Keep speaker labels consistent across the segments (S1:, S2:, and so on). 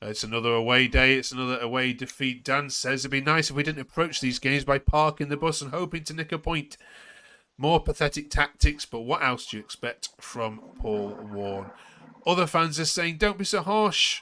S1: It's another away day. It's another away defeat. Dan says it'd be nice if we didn't approach these games by parking the bus and hoping to nick a point. More pathetic tactics, but what else do you expect from Paul Warne? Other fans are saying, don't be so harsh.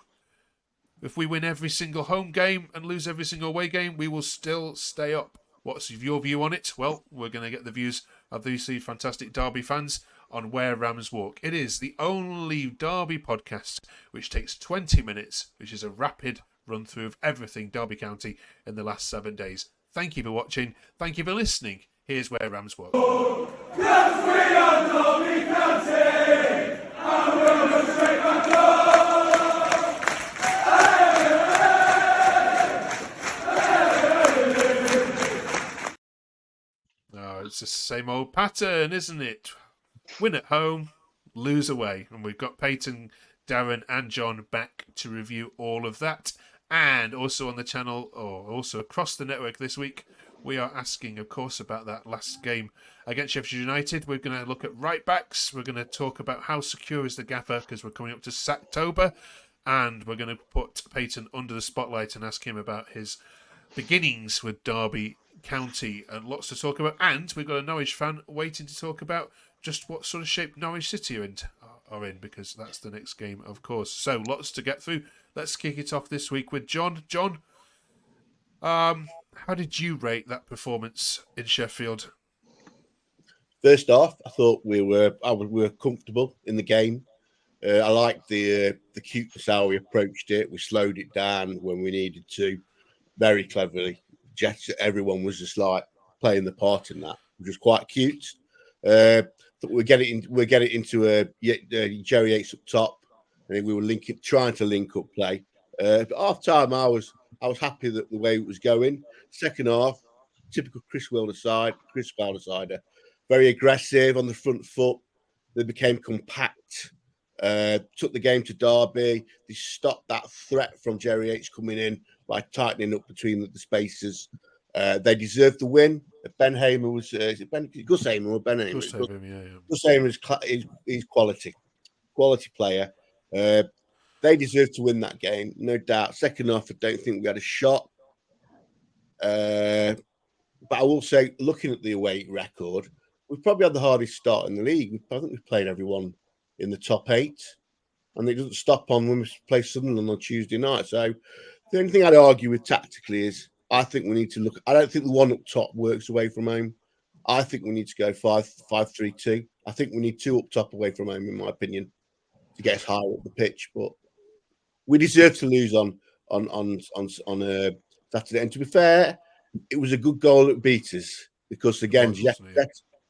S1: If we win every single home game and lose every single away game, we will still stay up. What's your view on it? Well, we're going to get the views of these three fantastic Derby fans on Where Rams Walk. It is the only Derby podcast which takes 20 minutes, which is a rapid run through of everything Derby County in the last 7 days. Thank you for watching. Thank you for listening. Here's Where Rams Walk.
S2: Yes, we are Derby County, and we'll go straight back home.
S1: Oh, it's the same old pattern, isn't it? Win at home, lose away. And we've got Peyton, Darren and John back to review all of that. And also on the channel, or also across the network this week, we are asking, of course, about that last game against Sheffield United. We're going to look at right-backs. We're going to talk about how secure is the gaffer, because we're coming up to Sacktober. And we're going to put Peyton under the spotlight and ask him about his beginnings with Derby County, and lots to talk about. And we've got a Norwich fan waiting to talk about just what sort of shape Norwich City are in, because that's the next game, of course. So lots to get through. Let's kick it off this week with John. John, how did you rate that performance in Sheffield?
S3: First off, I thought we were comfortable in the game. I liked the cuteness how we approached it. We slowed it down when we needed to, very cleverly. Everyone was just like playing the part in that, which was quite cute. We're getting into Jerry Yates up top. I think we were trying to link up play. But half time, I was happy that the way it was going. Second half, typical Chris Wilder sider, very aggressive on the front foot. They became compact. Took the game to Derby. They stopped that threat from Jerry Yates coming in by tightening up between the spaces. They deserved the win. Ben Hamer was Gus Hamer or Ben Hamer? Gus Hamer is quality player. They deserved to win that game, no doubt. Second half, I don't think we had a shot. But I will say, looking at the away record, we've probably had the hardest start in the league. I think we've played everyone in the top 8, and it doesn't stop on when we play Sunderland on Tuesday night. So the only thing I'd argue with tactically is I think we need to look. I don't think the one up top works away from home. I think we need to go 5-3-2. I think we need 2 up top away from home, in my opinion, to get us higher up the pitch. But we deserve to lose on Saturday. And to be fair, it was a good goal that beat us, because again,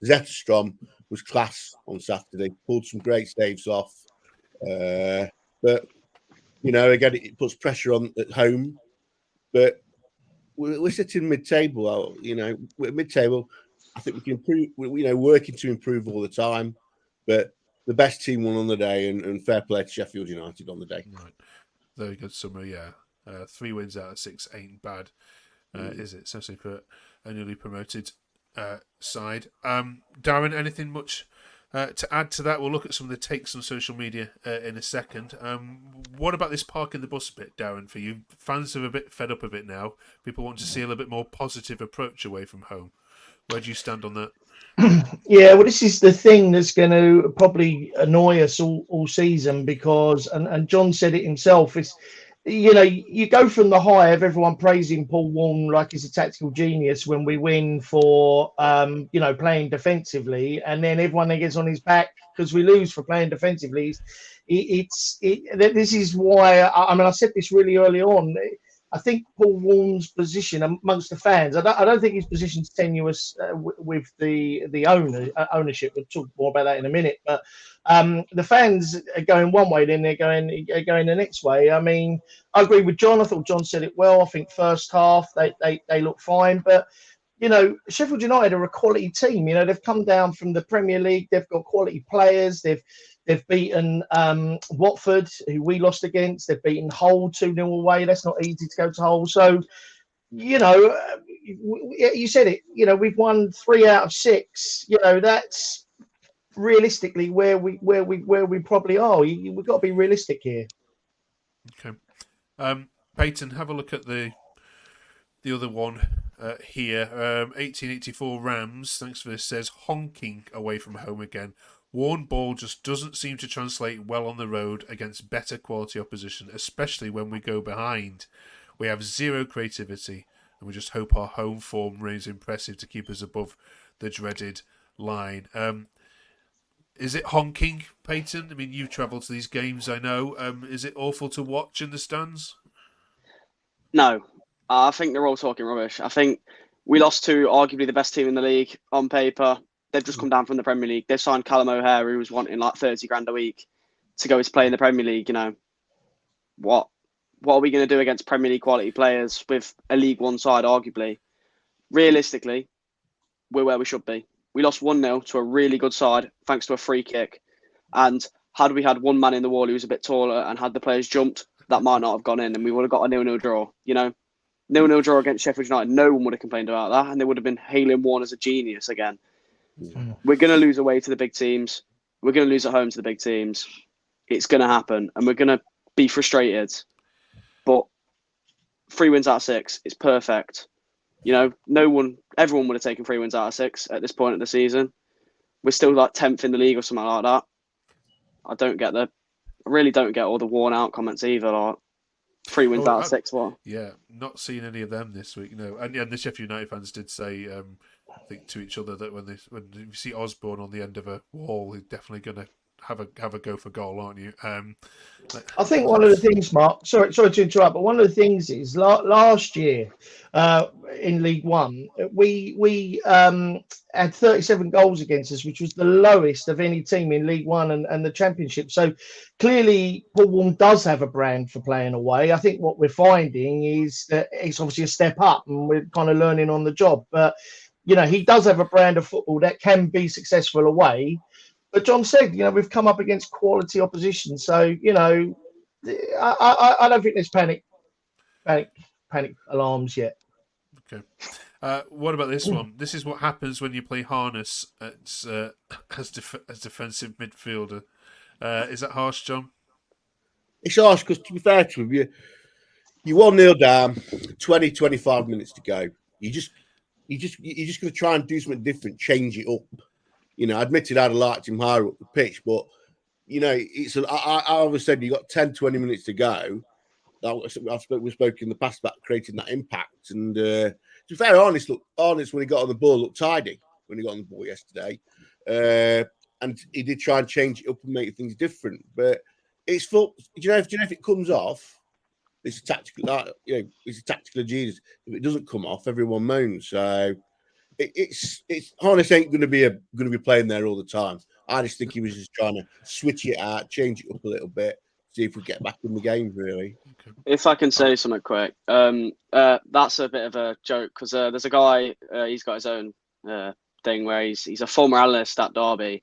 S3: Zetterstrom was class on Saturday. Pulled some great saves off, but again, it puts pressure on at home. But we're sitting mid-table. We're mid-table. I think we can improve. We're working to improve all the time. But the best team won on the day, and fair play to Sheffield United on the day.
S1: Right, very good summary. Yeah, 3 wins out of 6 ain't bad, is it? Especially for a newly promoted side. Darren, anything much to add to that? We'll look at some of the takes on social media in a second. What about this parking the bus bit, Darren, for you? Fans are a bit fed up of it now. People want to see a little bit more positive approach away from home. Where do you stand on that?
S4: Yeah, well, this is the thing that's going to probably annoy us all season, because, and John said it himself, it's, you go from the high of everyone praising Paul Warne like he's a tactical genius when we win for, playing defensively, and then everyone that gets on his back because we lose for playing defensively. This is why, I said this really early on. I think Paul Warne's position amongst the fans, I don't think his position's tenuous with the ownership. We'll talk more about that in a minute. But the fans are going one way, then they're going the next way. I agree with John. I thought John said it well. I think first half they look fine, but Sheffield United are a quality team. They've come down from the Premier League. They've got quality players. They've beaten Watford, who we lost against. They've beaten Hull 2-0 away. That's not easy to go to Hull. So, you said it. We've won 3 out of 6. That's realistically where we probably are. We've got to be realistic here.
S1: Okay, Peyton, have a look at the other one here. 1884 Rams, thanks for this, says honking away from home again. Warne ball just doesn't seem to translate well on the road against better quality opposition, especially when we go behind. We have zero creativity, and we just hope our home form remains impressive to keep us above the dreaded line. Is it honking, Peyton? I mean, you travel to these games, I know. Is it awful to watch in the stands?
S5: No, I think they're all talking rubbish. I think we lost to arguably the best team in the league on paper. They've just come down from the Premier League. They've signed Callum Elder, who was wanting like 30 grand a week to go to play in the Premier League. What are we going to do against Premier League quality players with a League One side, arguably? Realistically, we're where we should be. We lost 1-0 to a really good side thanks to a free kick. And had we had one man in the wall who was a bit taller and had the players jumped, that might not have gone in and we would have got a 0-0 draw. 0-0 draw against Sheffield United. No one would have complained about that, and they would have been hailing Warne as a genius again. We're going to lose away to the big teams. We're going to lose at home to the big teams. It's going to happen, and we're going to be frustrated. But 3 wins out of 6 is perfect. Everyone would have taken 3 wins out of 6 at this point of the season. We're still like 10th in the league or something like that. I really don't get all the worn out comments either. Like 3 wins out of 6. What?
S1: Yeah, not seeing any of them this week. No, and the Sheffield United fans did say, I think, to each other that when you see Osborne on the end of a wall, he's definitely going to have a go for goal, aren't you?
S4: I think one of the things, Mark, sorry to interrupt, but one of the things is last year in League One, we had 37 goals against us, which was the lowest of any team in League One and the Championship. So clearly, Paul Warne does have a brand for playing away. I think what we're finding is that it's obviously a step up, and we're kind of learning on the job. But he does have a brand of football that can be successful away. But John said, we've come up against quality opposition. So, I don't think there's panic alarms yet.
S1: Okay. What about this one? This is what happens when you play harness as defensive midfielder. Is that harsh, John?
S3: It's harsh because, to be fair to him, you're 1-0 down, 20, 25 minutes to go. You're just going to try and do something different, change it up. Admitted I'd have liked him higher up the pitch, but I always said you got 10, 20 minutes to go. We spoke in the past about creating that impact. And to be fair, honest, when he got on the ball, looked tidy when he got on the ball yesterday. And he did try and change it up and make things different. But it's full. Do you know if it comes off, it's a tactical. It's a tactical genius. If it doesn't come off, everyone moans. So. It's Harness ain't going to be playing there all the time. I just think he was just trying to switch it out, change it up a little bit, see if we get back in the game. Really.
S5: If I can say something quick, that's a bit of a joke because there's a guy. He's got his own thing where he's a former analyst at Derby,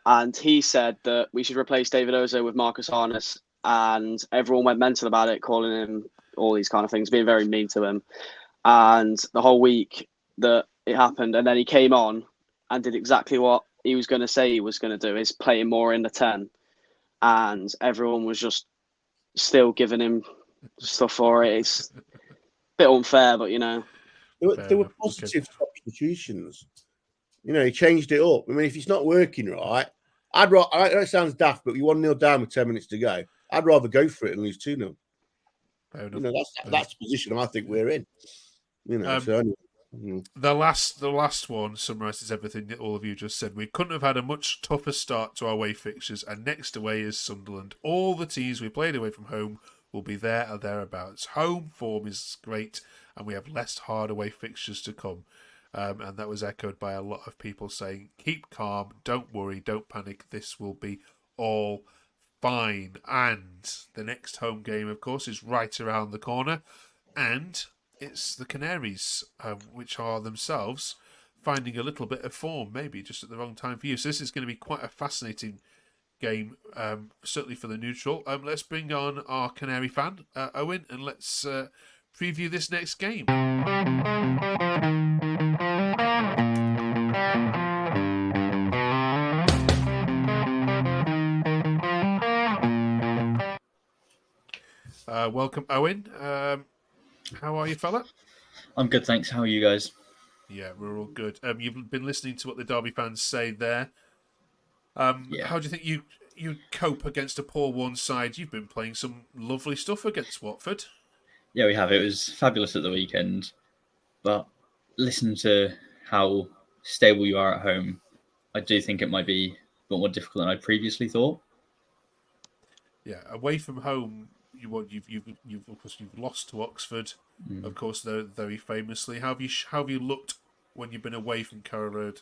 S5: and he said that we should replace David Ozo with Marcus Harness, and everyone went mental about it, calling him all these kind of things, being very mean to him, and the whole week that it happened, and then he came on and did exactly what he was going to say he was going to do, is playing more in the 10, and everyone was just still giving him stuff for it. It's a bit unfair, but
S3: there were positive substitutions. He changed it up. I mean, if it's not working right, I'd rather. I know it sounds daft, but you 1-0 down with 10 minutes to go. I'd rather go for it and lose 2-0. That's the position I think we're in.
S1: The last one summarises everything that all of you just said. We couldn't have had a much tougher start to our away fixtures, and next away is Sunderland. All the teams we played away from home will be there or thereabouts. Home form is great, and we have less hard away fixtures to come. And that was echoed by a lot of people saying, keep calm, don't worry, don't panic, this will be all fine. And the next home game, of course, is right around the corner, and it's the Canaries, which are themselves finding a little bit of form, maybe just at the wrong time for you. So this is going to be quite a fascinating game, certainly for the neutral. Let's bring on our Canary fan, Owen, and let's preview this next game. Welcome, Owen. How are you, fella?
S6: I'm good, thanks. How are you guys?
S1: Yeah, we're all good. You've been listening to what the Derby fans say there.
S6: Yeah.
S1: How do you think you cope against a Paul Warne side? You've been playing some lovely stuff against Watford.
S6: Yeah, we have. It was fabulous at the weekend. But listen to how stable you are at home. I do think it might be a bit more difficult than I previously thought.
S1: Yeah, away from home, you've of course you've lost to Oxford. Of course, they're very famously. How have you looked when you've been away from Carrow Road?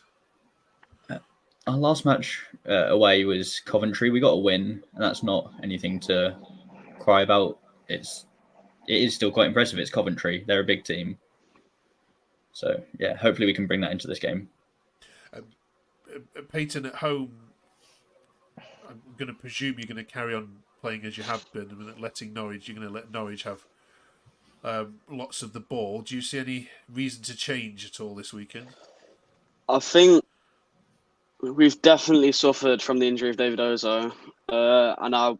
S6: Our last match away was Coventry. We got a win, and that's not anything to cry about. It is still quite impressive. It's Coventry. They're a big team. So, yeah, hopefully we can bring that into this game.
S1: Peyton, at home, I'm going to presume you're going to carry on playing as you have been, and you're going to let Norwich have lots of the ball. Do you see any reason to change at all this weekend?
S5: I think we've definitely suffered from the injury of David Ozo, and I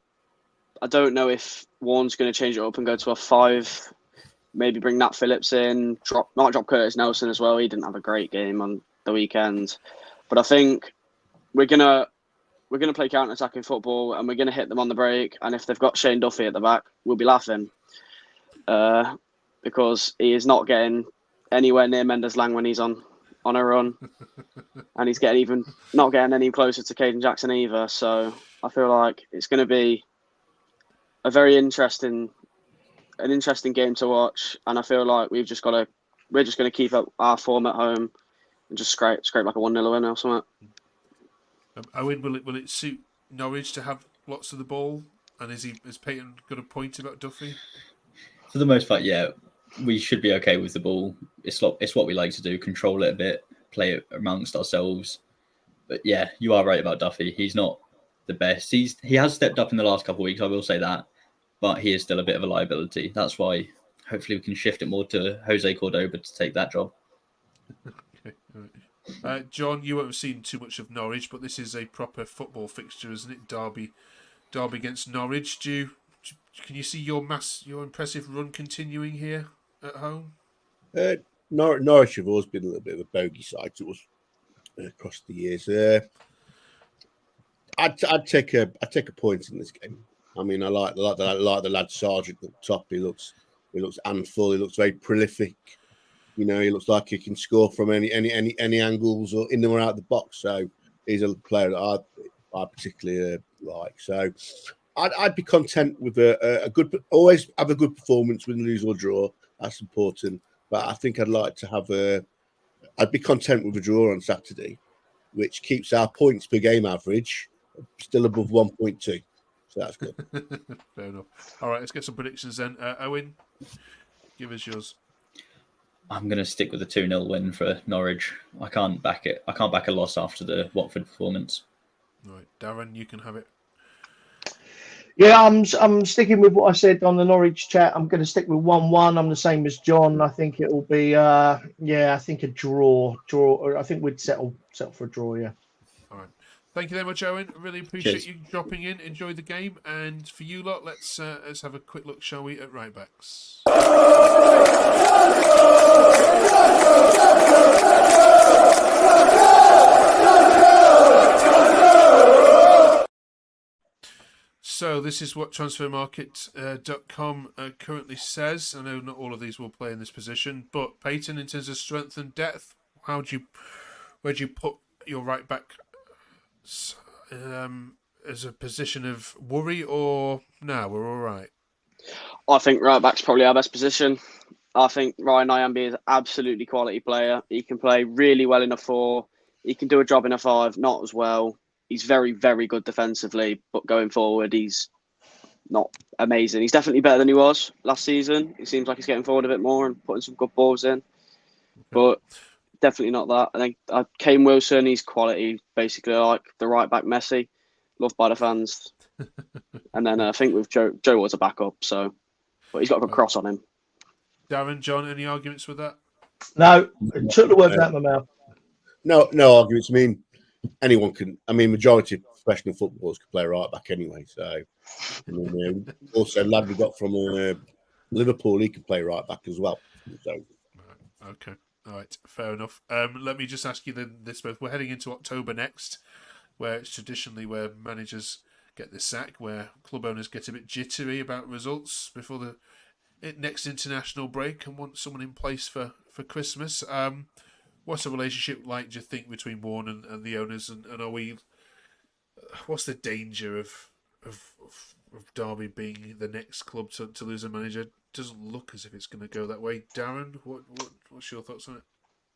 S5: don't know if Warne's going to change it up and go to a 5. Maybe bring Nat Phillips in, not drop Curtis Nelson as well. He didn't have a great game on the weekend, but I think we're gonna play counter-attacking football, and we're gonna hit them on the break. And if they've got Shane Duffy at the back, we'll be laughing, because he is not getting anywhere near Mendes Lang when he's on a run, and he's not getting any closer to Caden Jackson either. So I feel like it's going to be a very interesting game to watch, and I feel like we're just going to keep up our form at home and just scrape like a 1-0 win or something.
S1: Owen, will it suit Norwich to have lots of the ball? And has Peyton got a point about Duffy?
S6: For the most part, yeah, we should be okay with the ball. It's what we like to do: control it a bit, play it amongst ourselves. But yeah, you are right about Duffy. He's not the best. He has stepped up in the last couple of weeks. I will say that, but he is still a bit of a liability. That's why hopefully we can shift it more to Jose Cordoba to take that job.
S1: Okay, all right. John, you won't have seen too much of Norwich, but this is a proper football fixture, isn't it? Derby against Norwich. Can you see your impressive run continuing here at home?
S3: Norwich have always been a little bit of a bogey side to us across the years. I'd take a point in this game. I mean, I like the lad Sargent at the top. He looks handful. He looks very prolific. You know, he looks like he can score from any angles or in or out the box. So he's a player that I particularly like. So I'd be content with a good. Always have a good performance, win, lose or draw. That's important. But I think I'd like to have I'd be content with a draw on Saturday, which keeps our points per game average still above 1.2. So that's good.
S1: Fair enough. All right, let's get some predictions then. Owen, give us yours.
S6: I'm going to stick with a 2-0 win for Norwich. I can't back it. I can't back a loss after the Watford performance.
S1: All right, Darren, you can have it.
S4: Yeah, I'm sticking with what I said on the Norwich chat. I'm going to stick with 1-1. I'm the same as John. I think it will be, I think a draw. I think we'd settle for a draw. Yeah.
S1: All right. Thank you very much, Owen. Really appreciate
S6: Cheers.
S1: you dropping in. Enjoy the game, and for you lot, let's have a quick look, shall we, at right backs. So this is what transfermarket.com currently says. I know not all of these will play in this position, but Peyton, in terms of strength and depth, where do you put your right back as a position of worry, or no, we're all right?
S5: I think right back's probably our best position. I think Ryan Nyambi is an absolutely quality player. He can play really well in a 4. He can do a job in a 5, not as well. He's very, very good defensively, but going forward, he's not amazing. He's definitely better than he was last season. It seems like he's getting forward a bit more and putting some good balls in, but definitely not that. I think Kane Wilson, he's quality, basically like the right back Messi, loved by the fans. And then I think with Joe Ward's a backup, but he's got a good cross on him.
S1: Darren, John, any arguments with that?
S4: No, took the words out of my mouth.
S3: No arguments. I mean, anyone can. I mean, majority of professional footballers can play right back anyway. So And then, also, lad we got from Liverpool, he could play right back as well. So,
S1: Right, okay. All right, fair enough. Let me just ask you then this both. We're heading into October next, where it's traditionally where managers get the sack, where club owners get a bit jittery about results before the next international break and want someone in place for Christmas. What's the relationship like, do you think, between Warne and the owners, and are we? What's the danger of Derby being the next club to lose a manager? Doesn't look as if it's going to go that way. Darren, what's your thoughts on it?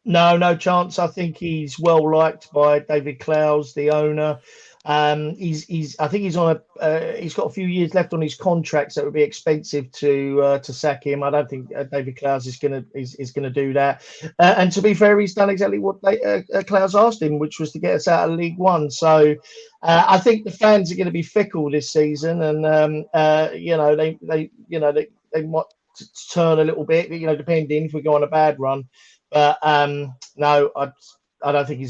S4: No chance. I think he's well liked by David Clowes, the owner. I think he's on he's got a few years left on his contract, so it would be expensive to sack him. I don't think David Clowes is gonna do that. And to be fair, he's done exactly what Clowes asked him, which was to get us out of League One. So I think the fans are going to be fickle this season, and they might turn a little bit, depending if we go on a bad run. But no, I don't think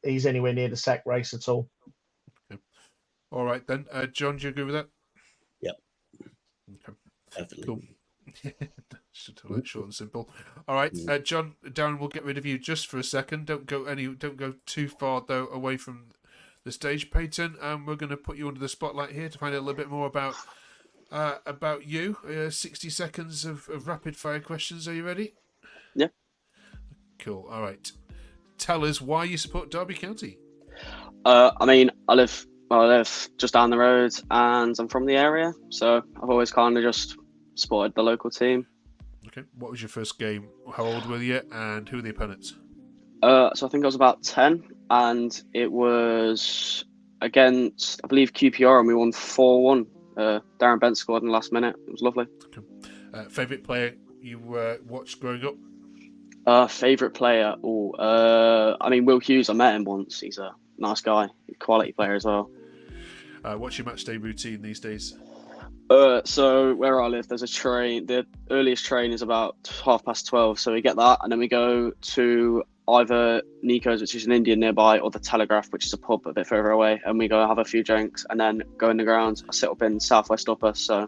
S4: he's anywhere near the sack race at all.
S1: Okay. All right then, John, do you agree with that?
S3: Yep.
S1: Okay.
S3: Definitely.
S1: Cool. Short and simple. All right, John, Darren, we'll get rid of you just for a second. Don't go too far though away from the stage, Peyton. We're going to put you under the spotlight here to find out a little bit more about you. 60 seconds of rapid fire questions. Are you ready?
S5: Yeah.
S1: Cool. All right. Tell us why you support Derby County.
S5: I mean, I live just down the road, and I'm from the area, so I've always kind of just supported the local team.
S1: Okay. What was your first game? How old were you, and who were the opponents?
S5: So I think I was about 10, and it was against, I believe, QPR, and we won 4-1. Darren Bent scored in the last minute. It was lovely.
S1: Okay. Favorite player you watched growing up?
S5: Favorite player? I mean, Will Hughes. I met him once. He's a nice guy, quality player as well.
S1: What's your match day routine these days?
S5: So where I live, there's a train. The earliest train is about 12:30, so we get that, and then we go to either Nico's, which is an Indian nearby, or the Telegraph, which is a pub a bit further away, and we go have a few drinks, and then go in the ground. I sit up in Southwest Upper, so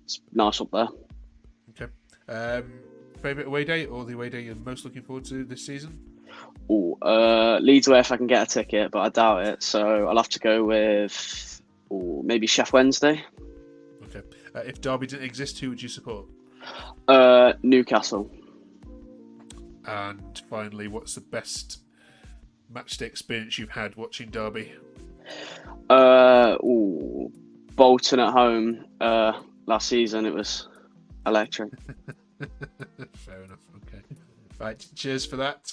S5: it's nice up there.
S1: Okay. Favorite away day, or the away day you're most looking forward to this season?
S5: Leeds away if I can get a ticket, but I doubt it. So I'll have to go with maybe Chef Wednesday.
S1: Okay. If Derby didn't exist, who would you support?
S5: Newcastle.
S1: And finally, what's the best matchday experience you've had watching Derby?
S5: Bolton at home last season. It was electric.
S1: Fair enough. Okay. Right. Cheers for that.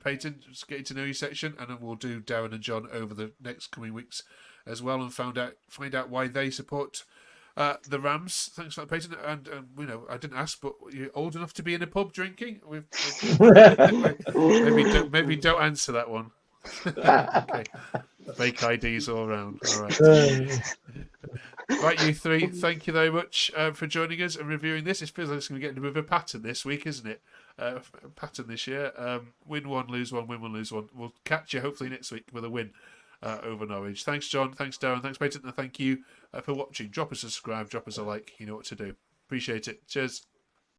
S1: Peyton, just getting to know you section, and then we'll do Darren and John over the next coming weeks as well, and find out why they support the Rams. Thanks for that, Peyton. And I didn't ask, but you're old enough to be in a pub drinking? maybe don't answer that one. Okay. Fake IDs all around. All right. Right, you three, thank you very much for joining us and reviewing this. It feels like it's going to get into a bit of a pattern this week, isn't it? Pattern this year. Win one, lose one, win one, lose one. We'll catch you hopefully next week with a win over Norwich. Thanks, John. Thanks, Darren. Thanks, Peyton. And thank you for watching. Drop us a subscribe, drop us a like. You know what to do. Appreciate it. Cheers.